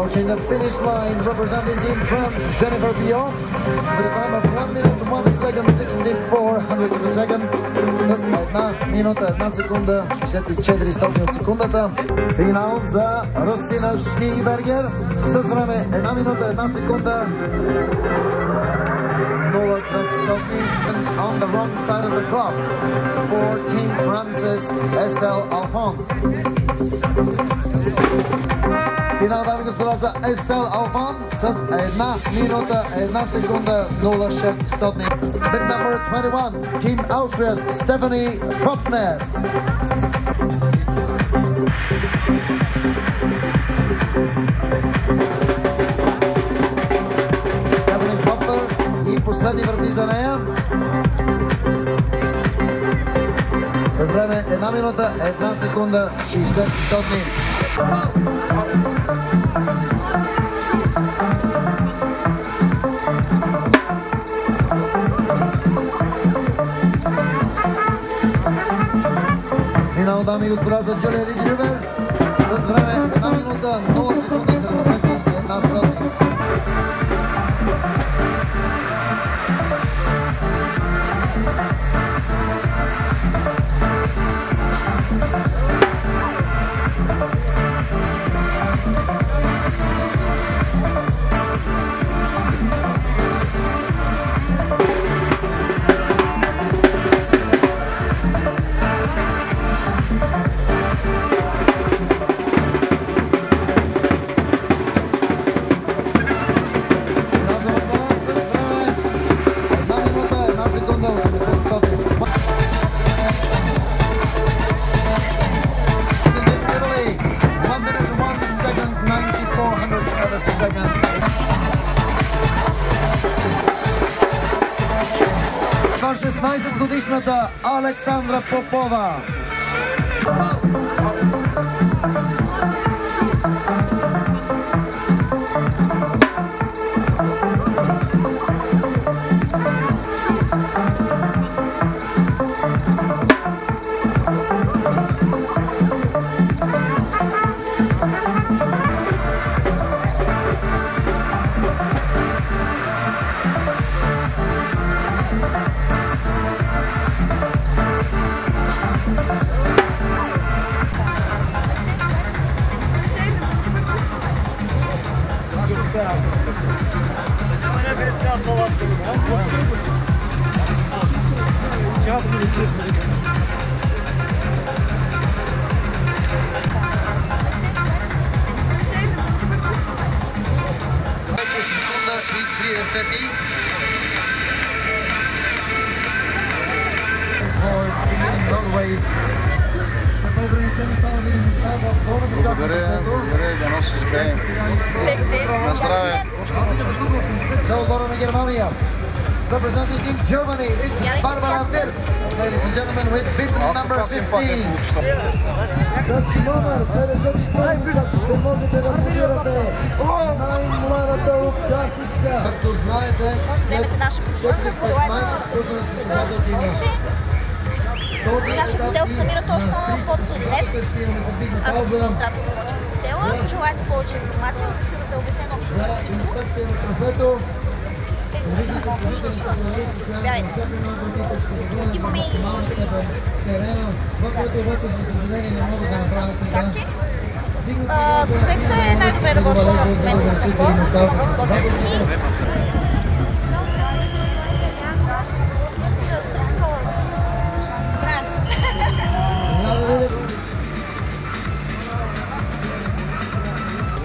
Approaching the finish line, representing Team France, Jennifer Billon, with a time of 1 minute 1 second 64 hundredths of a second. С 1 минута 1 секунда 64 стотни от секундата. Финал за Русина Шнибергер с време 1 минута 1 секунда 0 стотни. On the wrong side of the clock for Team France's Estelle Alphon. Финал, дами и господа, за Естел Алфон с 1 минута 1 секунда 06 стотни. Bid number 21, Team Austria's Stephanie Popner. Stephanie Popner и последни върти за нея. С време 1 минута 1 секунда 60 стотни. Финал, дами и господа, за Джулия Дидюбер с време 1 минута 0 секунди 71 стотни. Това 16-годишната Александра Попова. Благодаря и да носи успеем. На здраве! Золото на Германия. Representing Team Germany, it's Barbara Wirth. Ladies and gentlemen, with bid number 15. Just a moment, ще можете да побирате най-младата участничка. Както знаете, след нашия хотел се намира точно под Студенец. Аз съм администратор на хотела. Желаете повече информация, ще да обясня всичко. Заповядайте. Имаме и контакти. Комплексът е най-добре работещ в момента на такова.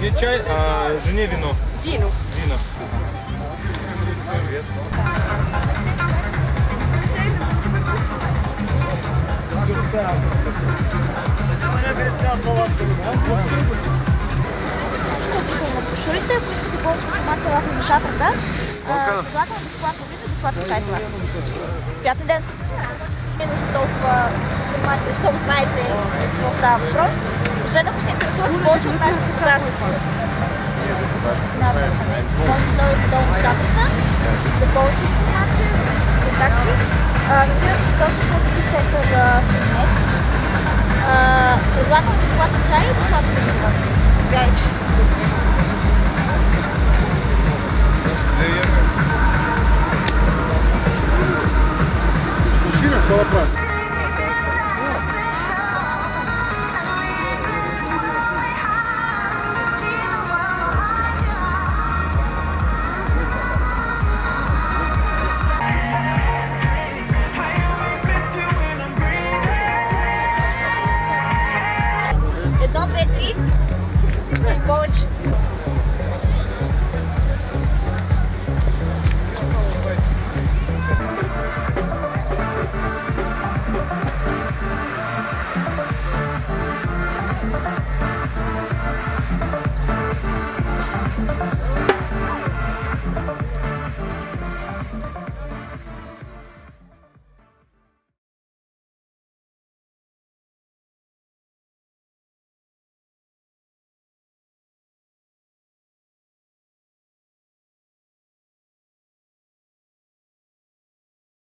Мне чай, а жене вино. Вино. Вино. Привет. Описано на брошурите, ако искате повече информация в шатрата, предлагам безплатно вино и безплатно чай за вас. Приятен ден! Не е нужно толкова информация, защото знаете какво става въпрос. Освен ако се интересувате повече от нашите продажни продукти. На апартамент, може да дойдете долу на шатрата за повече информация, контакти. Намирам се точно в център Студенец. Предлагам безплатен чай и безплатен вино за вас. Заповядайте!